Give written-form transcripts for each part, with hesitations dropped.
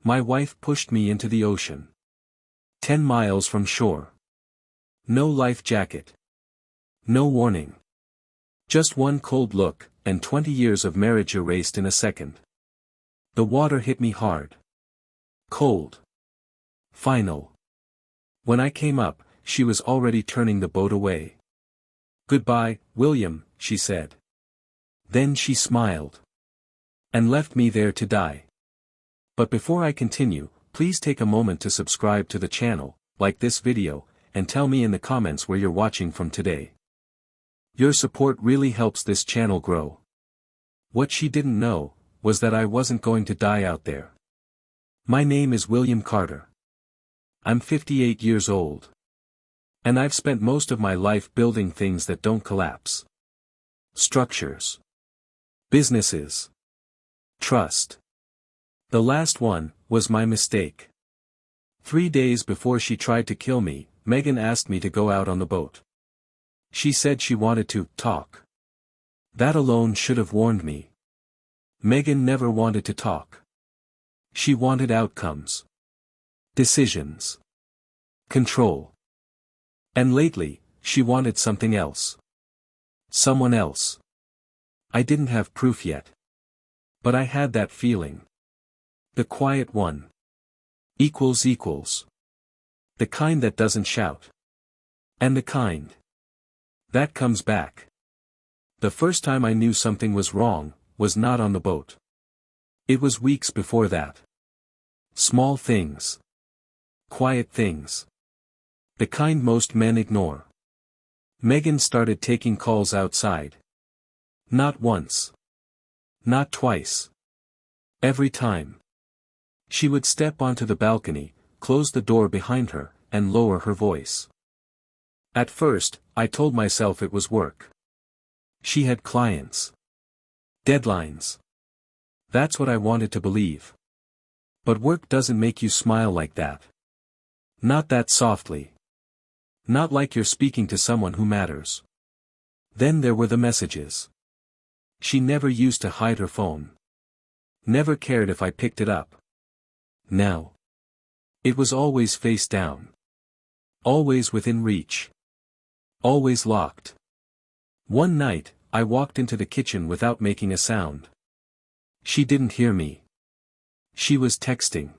My wife pushed me into the ocean. 10 miles from shore. No life jacket. No warning. Just one cold look, and 20 years of marriage erased in a second. The water hit me hard. Cold. Final. When I came up, she was already turning the boat away. "Goodbye, William," she said. Then she smiled. And left me there to die. But before I continue, please take a moment to subscribe to the channel, like this video, and tell me in the comments where you're watching from today. Your support really helps this channel grow. What she didn't know, was that I wasn't going to die out there. My name is William Carter. I'm 58 years old. And I've spent most of my life building things that don't collapse. Structures. Businesses. Trust. The last one, was my mistake. 3 days before she tried to kill me, Megan asked me to go out on the boat. She said she wanted to talk. That alone should have warned me. Megan never wanted to talk. She wanted outcomes. Decisions. Control. And lately, she wanted something else. Someone else. I didn't have proof yet. But I had that feeling. The quiet one. Equals. The kind that doesn't shout. And the kind that comes back. The first time I knew something was wrong, was not on the boat. It was weeks before that. Small things. Quiet things. The kind most men ignore. Megan started taking calls outside. Not once. Not twice. Every time. She would step onto the balcony, close the door behind her, and lower her voice. At first, I told myself it was work. She had clients. Deadlines. That's what I wanted to believe. But work doesn't make you smile like that. Not that softly. Not like you're speaking to someone who matters. Then there were the messages. She never used to hide her phone. Never cared if I picked it up. Now. It was always face down. Always within reach. Always locked. One night, I walked into the kitchen without making a sound. She didn't hear me. She was texting.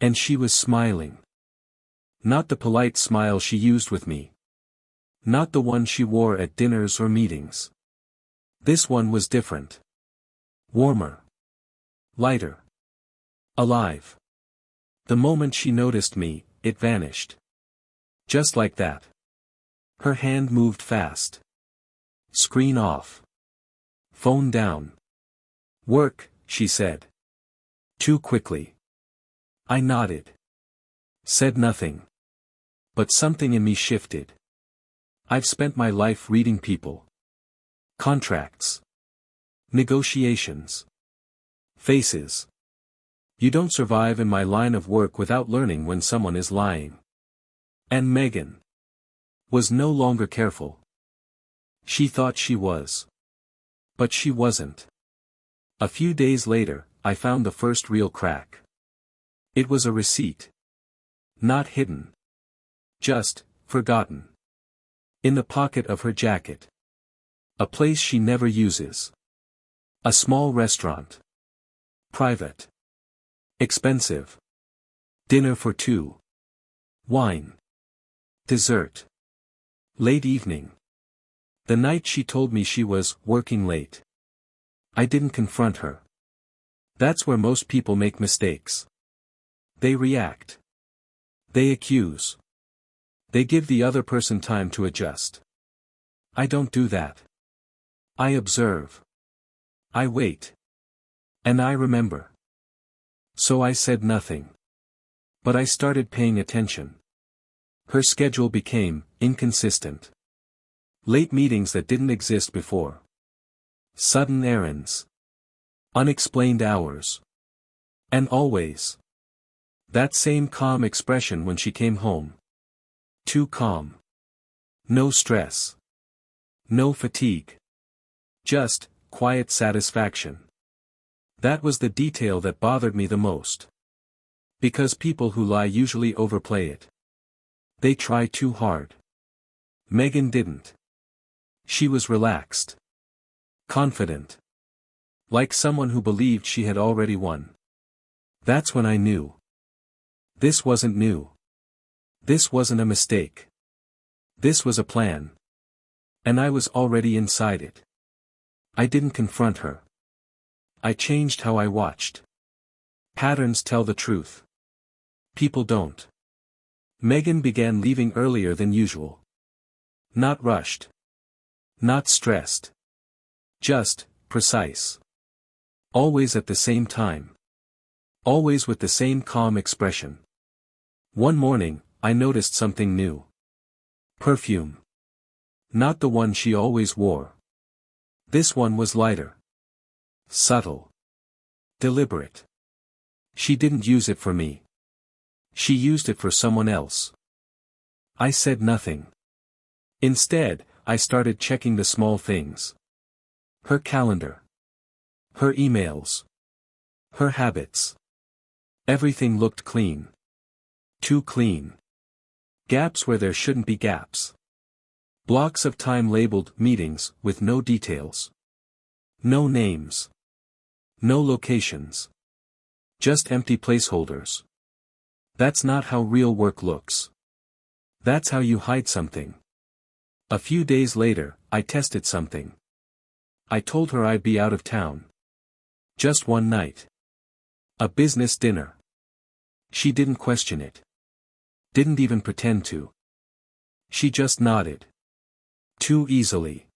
And she was smiling. Not the polite smile she used with me. Not the one she wore at dinners or meetings. This one was different. Warmer. Lighter. Alive. The moment she noticed me, it vanished. Just like that. Her hand moved fast. Screen off. Phone down. "Work," she said. Too quickly. I nodded. Said nothing. But something in me shifted. I've spent my life reading people. Contracts. Negotiations. Faces. You don't survive in my line of work without learning when someone is lying. And Megan was no longer careful. She thought she was. But she wasn't. A few days later, I found the first real crack. It was a receipt. Not hidden. Just forgotten. In the pocket of her jacket. A place she never uses. A small restaurant. Private. Expensive. Dinner for two. Wine. Dessert. Late evening. The night she told me she was working late. I didn't confront her. That's where most people make mistakes. They react. They accuse. They give the other person time to adjust. I don't do that. I observe. I wait. And I remember. So I said nothing. But I started paying attention. Her schedule became inconsistent. Late meetings that didn't exist before. Sudden errands. Unexplained hours. And always. That same calm expression when she came home. Too calm. No stress. No fatigue. Just quiet satisfaction. That was the detail that bothered me the most. Because people who lie usually overplay it. They try too hard. Megan didn't. She was relaxed. Confident. Like someone who believed she had already won. That's when I knew. This wasn't new. This wasn't a mistake. This was a plan. And I was already inside it. I didn't confront her. I changed how I watched. Patterns tell the truth. People don't. Megan began leaving earlier than usual. Not rushed. Not stressed. Just, precise. Always at the same time. Always with the same calm expression. One morning, I noticed something new. Perfume. Not the one she always wore. This one was lighter. Subtle. Deliberate. She didn't use it for me. She used it for someone else. I said nothing. Instead, I started checking the small things. Her calendar. Her emails. Her habits. Everything looked clean. Too clean. Gaps where there shouldn't be gaps. Blocks of time labeled meetings with no details. No names. No locations. Just empty placeholders. That's not how real work looks. That's how you hide something. A few days later, I tested something. I told her I'd be out of town. Just one night. A business dinner. She didn't question it. Didn't even pretend to. She just nodded. Too easily.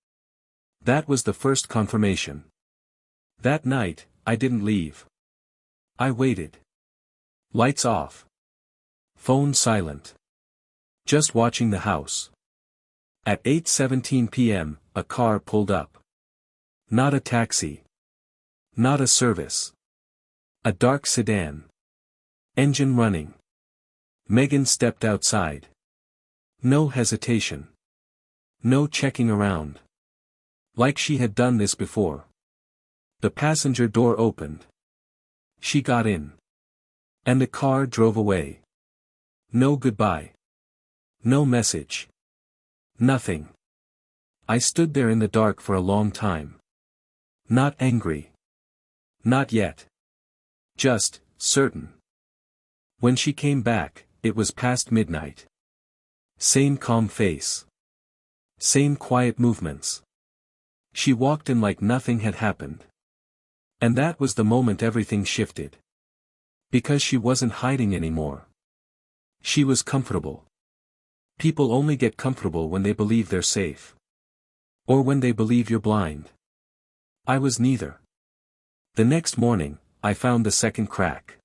That was the first confirmation. That night, I didn't leave. I waited. Lights off. Phone silent. Just watching the house. At 8:17 p.m., a car pulled up. Not a taxi. Not a service. A dark sedan. Engine running. Megan stepped outside. No hesitation. No checking around. Like she had done this before. The passenger door opened. She got in. And the car drove away. No goodbye. No message. Nothing. I stood there in the dark for a long time. Not angry. Not yet. Just, certain. When she came back, it was past midnight. Same calm face. Same quiet movements. She walked in like nothing had happened. And that was the moment everything shifted. Because she wasn't hiding anymore. She was comfortable. People only get comfortable when they believe they're safe. Or when they believe you're blind. I was neither. The next morning, I found the second crack.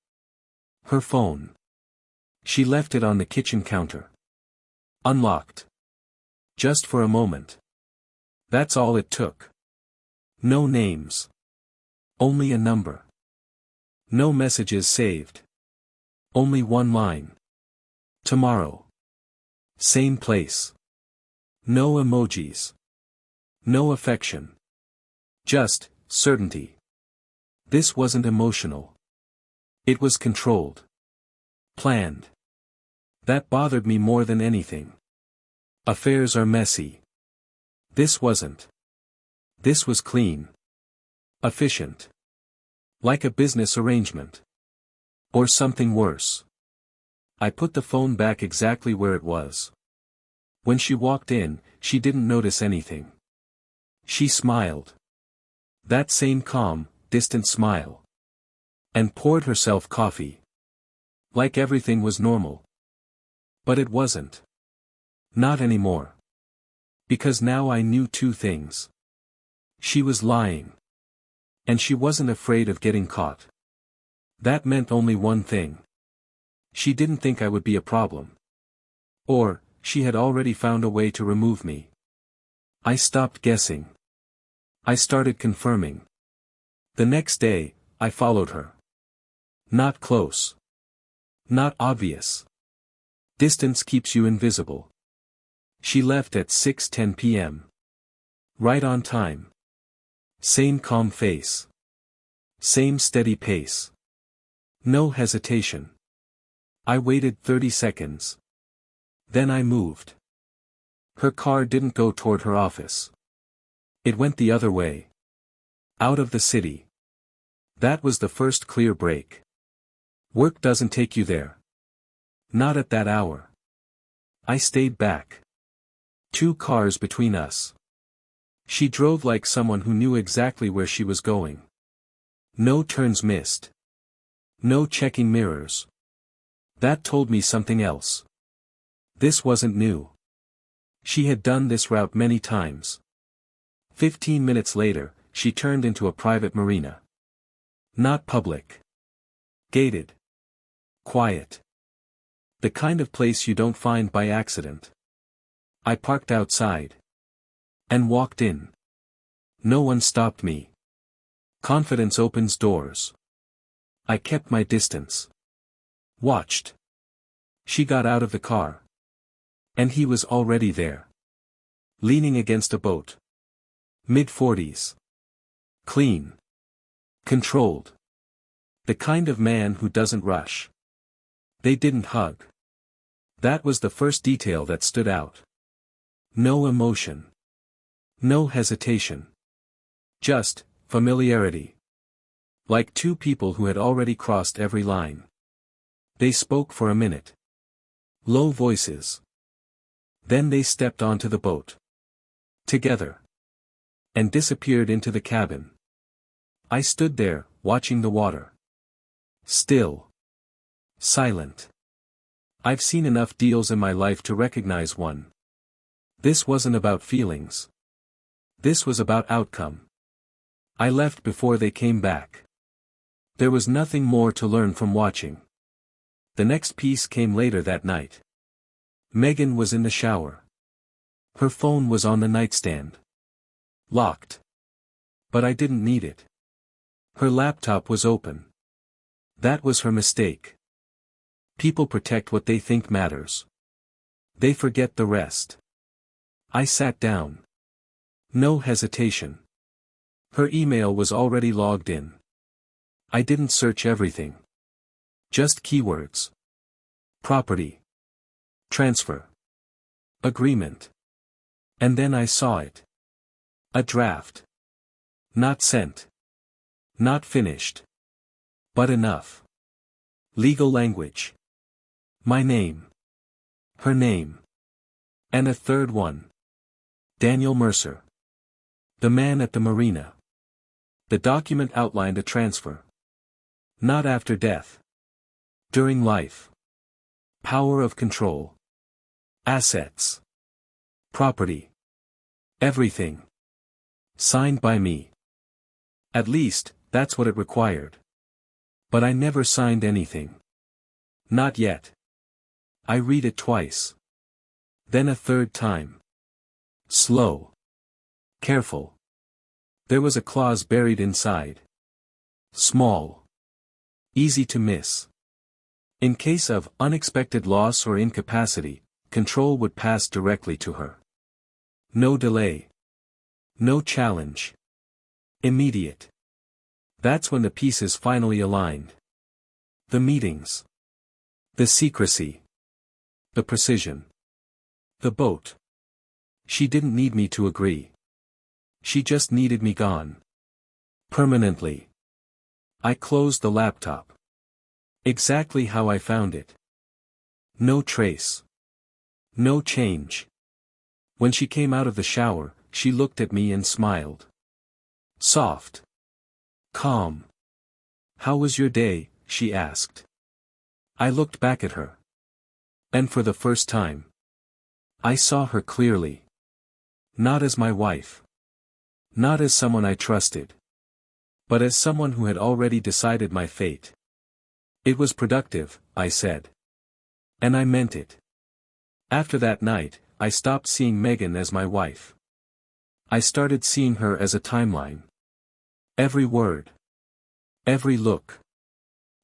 Her phone. She left it on the kitchen counter. Unlocked. Just for a moment. That's all it took. No names. Only a number. No messages saved. Only one line. Tomorrow. Same place. No emojis. No affection. Just, certainty. This wasn't emotional. It was controlled. Planned. That bothered me more than anything. Affairs are messy. This wasn't. This was clean. Efficient. Like a business arrangement. Or something worse. I put the phone back exactly where it was. When she walked in, she didn't notice anything. She smiled. That same calm, distant smile. And poured herself coffee. Like everything was normal. But it wasn't. Not anymore. Because now I knew two things. She was lying. And she wasn't afraid of getting caught. That meant only one thing. She didn't think I would be a problem. Or, she had already found a way to remove me. I stopped guessing. I started confirming. The next day, I followed her. Not close. Not obvious. Distance keeps you invisible. She left at 6:10 p.m. Right on time. Same calm face. Same steady pace. No hesitation. I waited 30 seconds. Then I moved. Her car didn't go toward her office. It went the other way. Out of the city. That was the first clear break. Work doesn't take you there. Not at that hour. I stayed back. 2 cars between us. She drove like someone who knew exactly where she was going. No turns missed. No checking mirrors. That told me something else. This wasn't new. She had done this route many times. 15 minutes later, she turned into a private marina. Not public. Gated. Quiet. The kind of place you don't find by accident. I parked outside. And walked in. No one stopped me. Confidence opens doors. I kept my distance. Watched. She got out of the car. And he was already there. Leaning against a boat. Mid-40s. Clean. Controlled. The kind of man who doesn't rush. They didn't hug. That was the first detail that stood out. No emotion. No hesitation. Just familiarity. Like 2 people who had already crossed every line. They spoke for a minute. Low voices. Then they stepped onto the boat. Together. And disappeared into the cabin. I stood there, watching the water. Still. Silent. I've seen enough deals in my life to recognize one. This wasn't about feelings. This was about outcome. I left before they came back. There was nothing more to learn from watching. The next piece came later that night. Megan was in the shower. Her phone was on the nightstand. Locked. But I didn't need it. Her laptop was open. That was her mistake. People protect what they think matters. They forget the rest. I sat down. No hesitation. Her email was already logged in. I didn't search everything. Just keywords. Property. Transfer. Agreement. And then I saw it. A draft. Not sent. Not finished. But enough. Legal language. My name. Her name. And a third one. Daniel Mercer. The man at the marina. The document outlined a transfer. Not after death. During life. Power of control. Assets. Property. Everything. Signed by me. At least, that's what it required. But I never signed anything. Not yet. I read it twice. Then a third time. Slow. Careful. There was a clause buried inside. Small. Easy to miss. In case of unexpected loss or incapacity, control would pass directly to her. No delay. No challenge. Immediate. That's when the pieces finally aligned. The meetings. The secrecy. The precision. The boat. She didn't need me to agree. She just needed me gone. Permanently. I closed the laptop. Exactly how I found it. No trace. No change. When she came out of the shower, she looked at me and smiled. Soft. Calm. How was your day? She asked. I looked back at her. And for the first time, I saw her clearly. Not as my wife. Not as someone I trusted. But as someone who had already decided my fate. It was productive, I said. And I meant it. After that night, I stopped seeing Megan as my wife. I started seeing her as a timeline. Every word. Every look.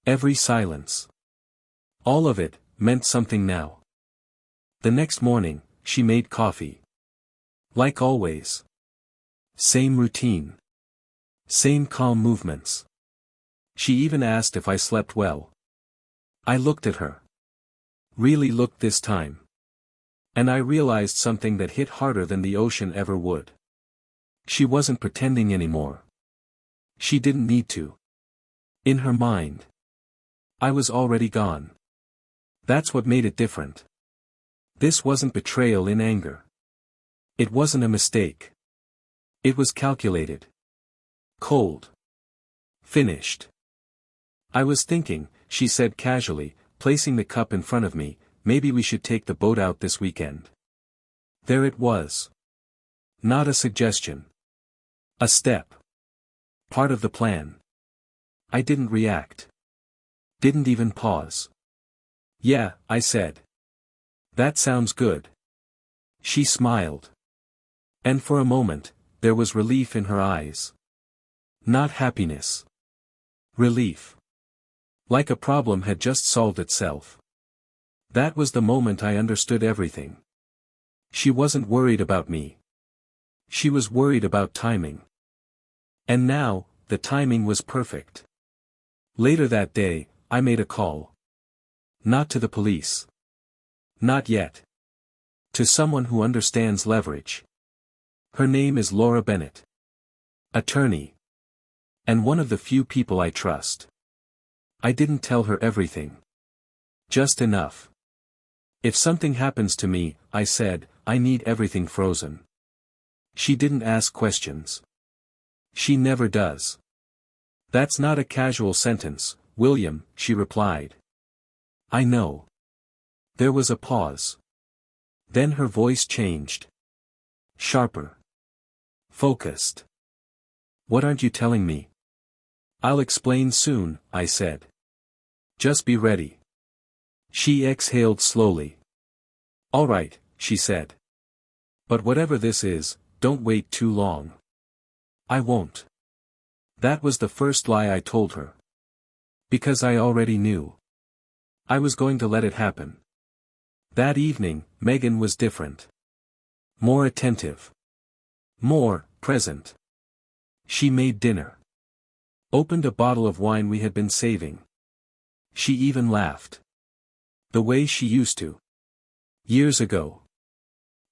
Every silence. All of it meant something now. The next morning, she made coffee. Like always. Same routine. Same calm movements. She even asked if I slept well. I looked at her. really looked this time. And I realized something that hit harder than the ocean ever would. She wasn't pretending anymore. She didn't need to. In her mind, I was already gone. That's what made it different. This wasn't betrayal in anger. It wasn't a mistake. It was calculated. Cold. Finished. I was thinking, she said casually, placing the cup in front of me, maybe we should take the boat out this weekend. There it was. Not a suggestion. A step. Part of the plan. I didn't react. Didn't even pause. Yeah, I said. That sounds good. She smiled. And for a moment, there was relief in her eyes. Not happiness. Relief. Like a problem had just solved itself. That was the moment I understood everything. She wasn't worried about me. She was worried about timing. And now, the timing was perfect. Later that day, I made a call. Not to the police. Not yet. To someone who understands leverage. Her name is Laura Bennett. Attorney. And one of the few people I trust. I didn't tell her everything. Just enough. If something happens to me, I said, I need everything frozen. She didn't ask questions. She never does. That's not a casual sentence, William, she replied. I know. There was a pause. Then her voice changed. Sharper. Focused. What aren't you telling me? I'll explain soon, I said. Just be ready. She exhaled slowly. All right, she said. But whatever this is, don't wait too long. I won't. That was the first lie I told her. Because I already knew. I was going to let it happen. That evening, Megan was different. More attentive. More present. She made dinner. Opened a bottle of wine we had been saving. She even laughed. The way she used to. Years ago.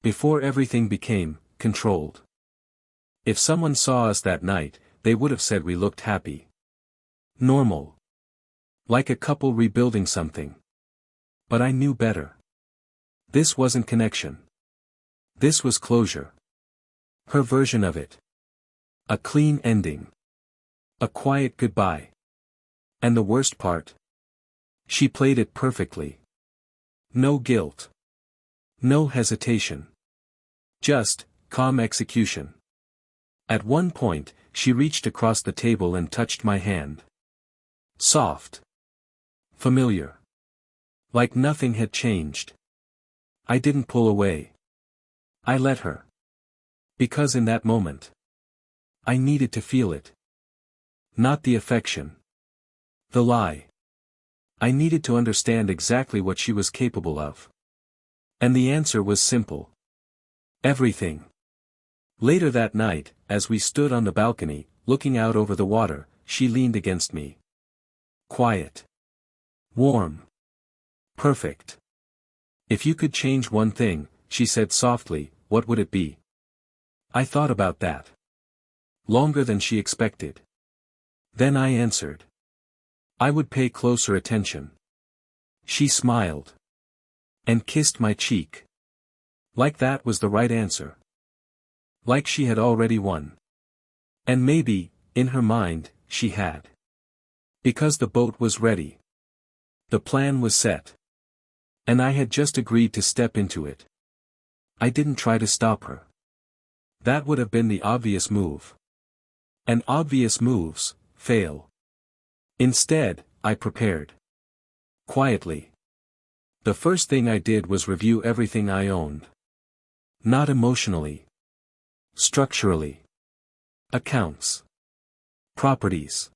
Before everything became controlled. If someone saw us that night, they would have said we looked happy. Normal. Like a couple rebuilding something. But I knew better. This wasn't connection. This was closure. Her version of it. A clean ending. A quiet goodbye. And the worst part? She played it perfectly. No guilt. No hesitation. Just, calm execution. At one point, she reached across the table and touched my hand. Soft. Familiar. Like nothing had changed. I didn't pull away. I let her. Because in that moment, I needed to feel it. Not the affection. The lie. I needed to understand exactly what she was capable of. And the answer was simple. Everything. Later that night, as we stood on the balcony, looking out over the water, she leaned against me. Quiet. Warm. Perfect. If you could change one thing, she said softly, what would it be? I thought about that. Longer than she expected. Then I answered. I would pay closer attention. She smiled. And kissed my cheek. Like that was the right answer. Like she had already won. And maybe, in her mind, she had. Because the boat was ready. The plan was set. And I had just agreed to step into it. I didn't try to stop her. That would have been the obvious move. And obvious moves fail. Instead, I prepared. Quietly. The first thing I did was review everything I owned. Not emotionally. Structurally. Accounts. Properties.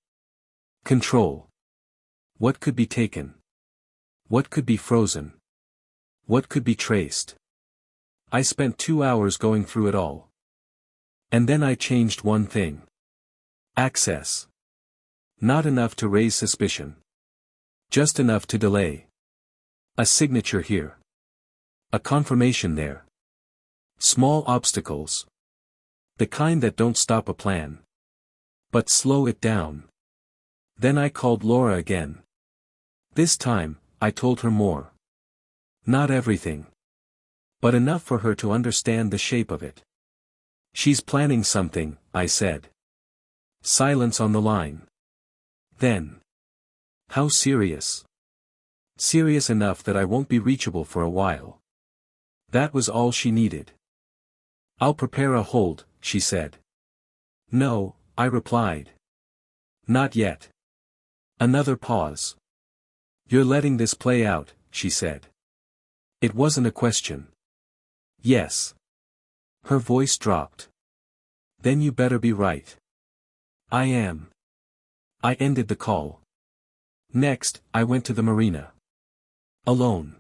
Control. What could be taken? What could be frozen? What could be traced? I spent 2 hours going through it all. And then I changed one thing. Access. Not enough to raise suspicion. Just enough to delay. A signature here. A confirmation there. Small obstacles. The kind that don't stop a plan, but slow it down. Then I called Laura again. This time, I told her more. Not everything, but enough for her to understand the shape of it. She's planning something, I said. Silence on the line. Then. How serious? Serious enough that I won't be reachable for a while. That was all she needed. I'll prepare a hold, she said. No, I replied. Not yet. Another pause. You're letting this play out, she said. It wasn't a question. Yes. Her voice dropped. Then you better be right. I am. I ended the call. Next, I went to the marina. Alone.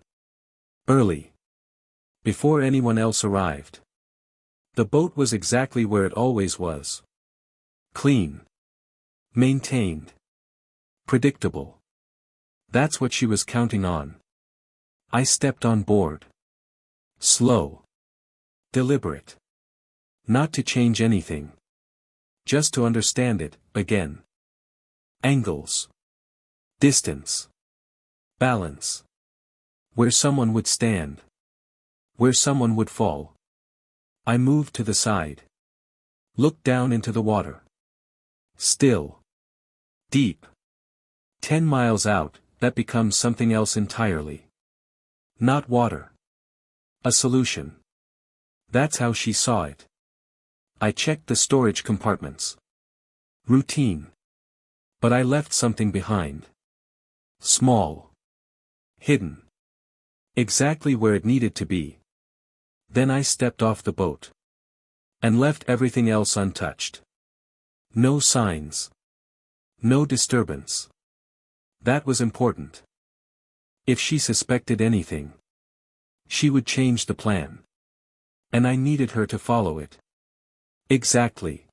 Early. Before anyone else arrived. The boat was exactly where it always was. Clean. Maintained. Predictable. That's what she was counting on. I stepped on board. Slow. Deliberate. Not to change anything. Just to understand it, again. Angles. Distance. Balance. Where someone would stand. Where someone would fall. I moved to the side. Looked down into the water. Still. Deep. 10 miles out, that becomes something else entirely. Not water. A solution. That's how she saw it. I checked the storage compartments. Routine. But I left something behind. Small. Hidden. Exactly where it needed to be. Then I stepped off the boat. And left everything else untouched. No signs. No disturbance. That was important. If she suspected anything, she would change the plan. And I needed her to follow it. Exactly.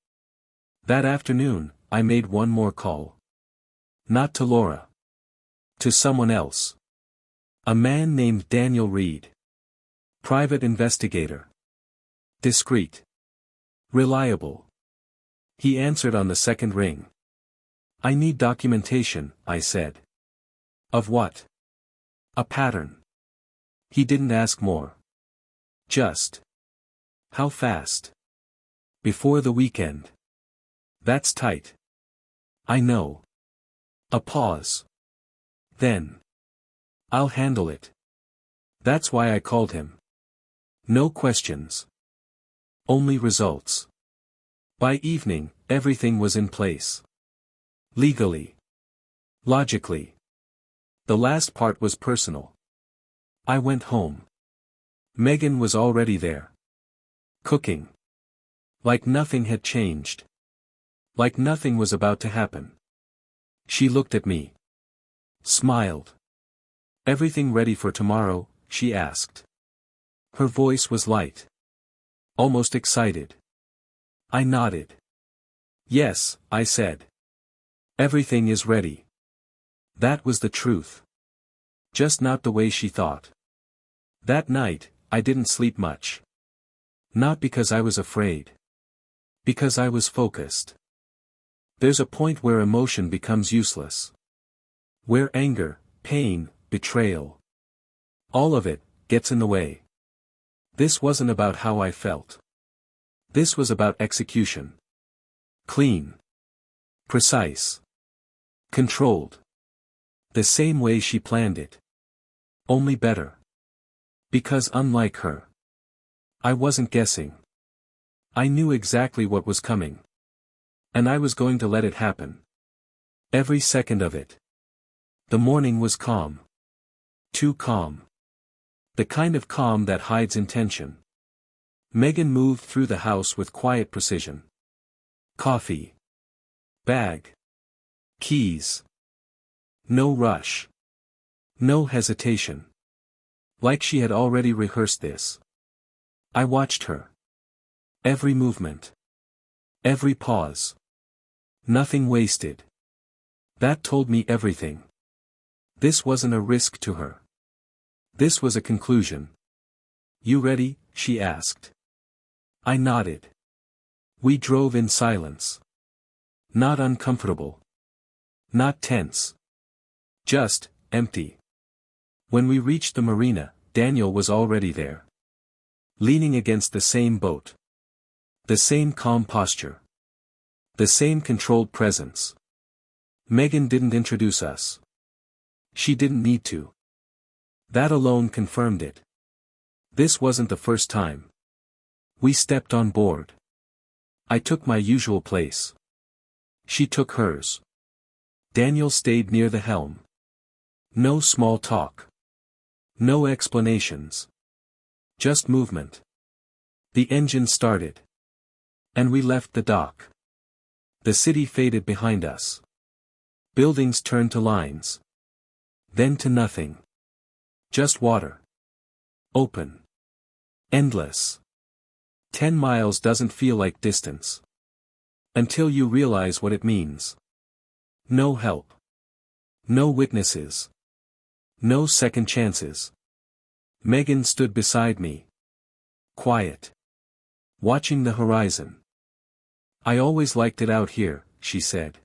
That afternoon, I made one more call. Not to Laura. To someone else. A man named Daniel Reed. Private investigator. Discreet. Reliable. He answered on the second ring. I need documentation, I said. Of what? A pattern. He didn't ask more. Just. How fast? Before the weekend. That's tight. I know. A pause. Then. I'll handle it. That's why I called him. No questions. Only results. By evening, everything was in place. Legally. Logically. The last part was personal. I went home. Megan was already there. Cooking. Like nothing had changed. Like nothing was about to happen. She looked at me. Smiled. Everything ready for tomorrow, she asked. Her voice was light. Almost excited. I nodded. Yes, I said. Everything is ready. That was the truth. Just not the way she thought. That night, I didn't sleep much. Not because I was afraid. Because I was focused. There's a point where emotion becomes useless. Where anger, pain, betrayal. All of it, gets in the way. This wasn't about how I felt. This was about execution. Clean. Precise. Controlled. The same way she planned it. Only better. Because unlike her. I wasn't guessing. I knew exactly what was coming. And I was going to let it happen. Every second of it. The morning was calm. Too calm. The kind of calm that hides intention. Megan moved through the house with quiet precision. Coffee. Bag. Keys. No rush. No hesitation. Like she had already rehearsed this. I watched her. Every movement. Every pause. Nothing wasted. That told me everything. This wasn't a risk to her. This was a conclusion. You ready? She asked. I nodded. We drove in silence. Not uncomfortable. Not tense. Just empty. When we reached the marina, Daniel was already there. Leaning against the same boat. The same calm posture. The same controlled presence. Megan didn't introduce us. She didn't need to. That alone confirmed it. This wasn't the first time. We stepped on board. I took my usual place. She took hers. Daniel stayed near the helm. No small talk. No explanations. Just movement. The engine started. And we left the dock. The city faded behind us. Buildings turned to lines. Then to nothing. Just water. Open. Endless. 10 miles doesn't feel like distance. Until you realize what it means. No help. No witnesses. No second chances. Megan stood beside me. Quiet. Watching the horizon. I always liked it out here, she said.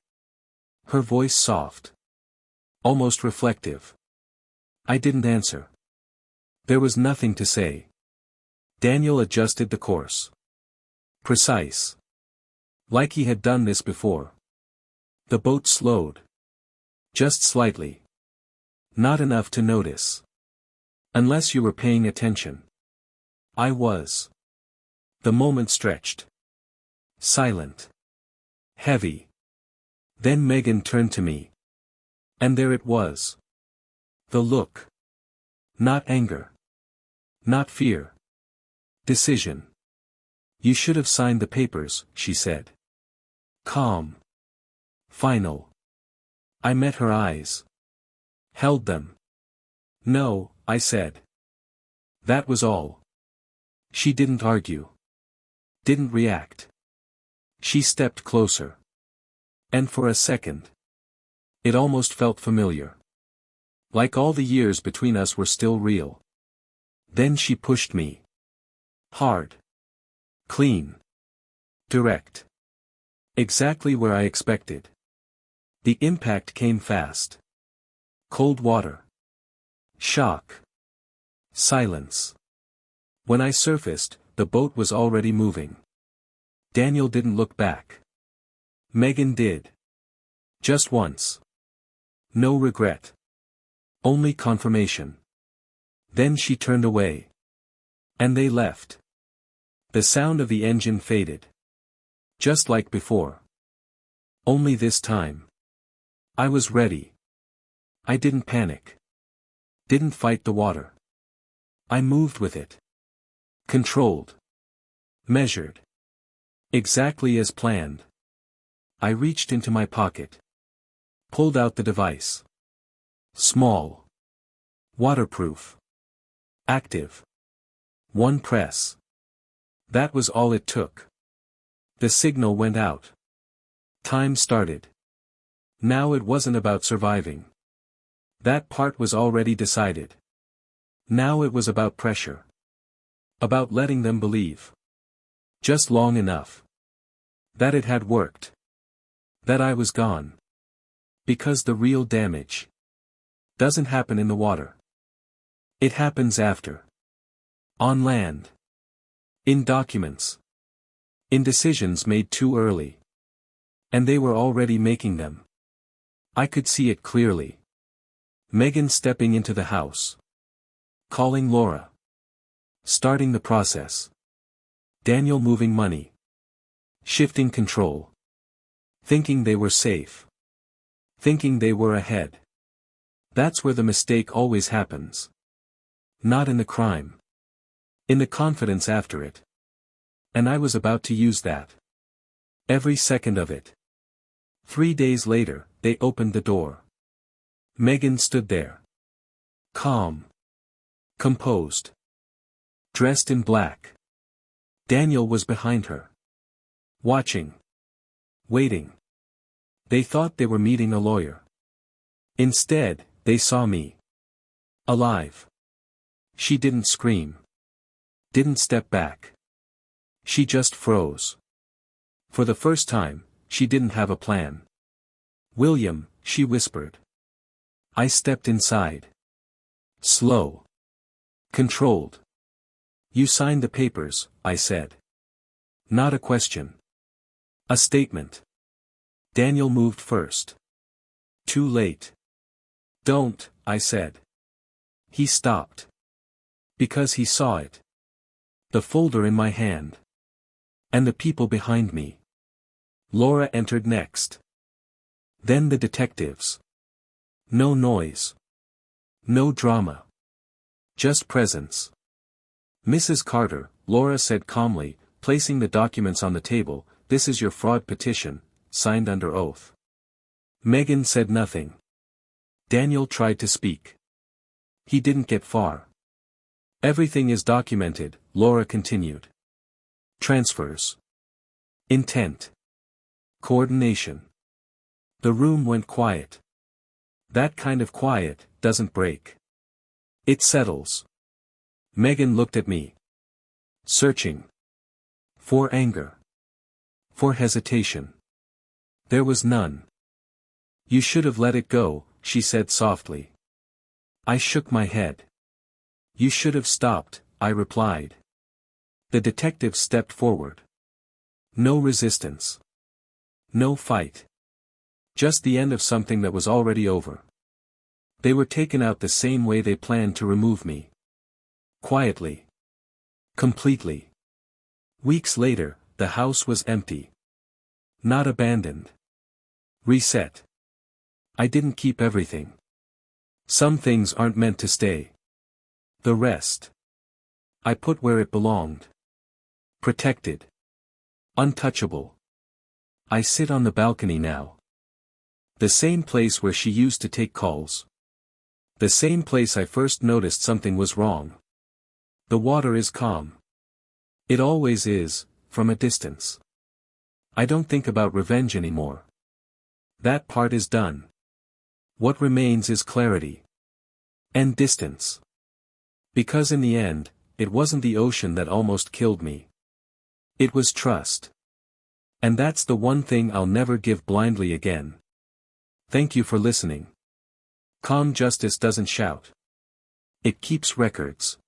Her voice soft. Almost reflective. I didn't answer. There was nothing to say. Daniel adjusted the course. Precise. Like he had done this before. The boat slowed. Just slightly. Not enough to notice. Unless you were paying attention. I was. The moment stretched. Silent. Heavy. Then Megan turned to me. And there it was. The look. Not anger. Not fear. Decision. You should have signed the papers, she said. Calm. Final. I met her eyes. Held them. No, I said. That was all. She didn't argue. Didn't react. She stepped closer. And for a second. It almost felt familiar. Like all the years between us were still real. Then she pushed me. Hard. Clean. Direct. Exactly where I expected. The impact came fast. Cold water. Shock. Silence. When I surfaced, the boat was already moving. Daniel didn't look back. Megan did. Just once. No regret. Only confirmation. Then she turned away. And they left. The sound of the engine faded. Just like before. Only this time. I was ready. I didn't panic. Didn't fight the water. I moved with it. Controlled. Measured. Exactly as planned. I reached into my pocket. Pulled out the device. Small. Waterproof. Active. One press. That was all it took. The signal went out. Time started. Now it wasn't about surviving. That part was already decided. Now it was about pressure. About letting them believe. Just long enough. That it had worked. That I was gone. Because the real damage doesn't happen in the water. It happens after. On land. In documents. In decisions made too early. And they were already making them. I could see it clearly. Megan stepping into the house. Calling Laura. Starting the process. Daniel moving money. Shifting control. Thinking they were safe. Thinking they were ahead. That's where the mistake always happens. Not in the crime. In the confidence after it. And I was about to use that. Every second of it. 3 days later, they opened the door. Megan stood there. Calm. Composed. Dressed in black. Daniel was behind her. Watching. Waiting. They thought they were meeting a lawyer. Instead, they saw me. Alive. She didn't scream. Didn't step back. She just froze. For the first time, she didn't have a plan. "William," she whispered. I stepped inside. Slow. Controlled. "You signed the papers," I said. Not a question. A statement. Daniel moved first. Too late. "Don't," I said. He stopped. Because he saw it. The folder in my hand. And the people behind me. Laura entered next. Then the detectives. No noise. No drama. Just presence. "Mrs. Carter," Laura said calmly, placing the documents on the table, "this is your fraud petition, signed under oath." Megan said nothing. Daniel tried to speak. He didn't get far. "Everything is documented," Laura continued. "Transfers. Intent. Coordination." The room went quiet. That kind of quiet doesn't break. It settles. Megan looked at me. Searching. For anger. For hesitation. There was none. "You should have let it go," she said softly. I shook my head. "You should have stopped," I replied. The detective stepped forward. No resistance. No fight. Just the end of something that was already over. They were taken out the same way they planned to remove me. Quietly. Completely. Weeks later, the house was empty. Not abandoned. Reset. I didn't keep everything. Some things aren't meant to stay. The rest. I put where it belonged. Protected. Untouchable. I sit on the balcony now. The same place where she used to take calls. The same place I first noticed something was wrong. The water is calm. It always is, from a distance. I don't think about revenge anymore. That part is done. What remains is clarity. And distance. Because in the end, it wasn't the ocean that almost killed me. It was trust. And that's the one thing I'll never give blindly again. Thank you for listening. Calm justice doesn't shout. It keeps records.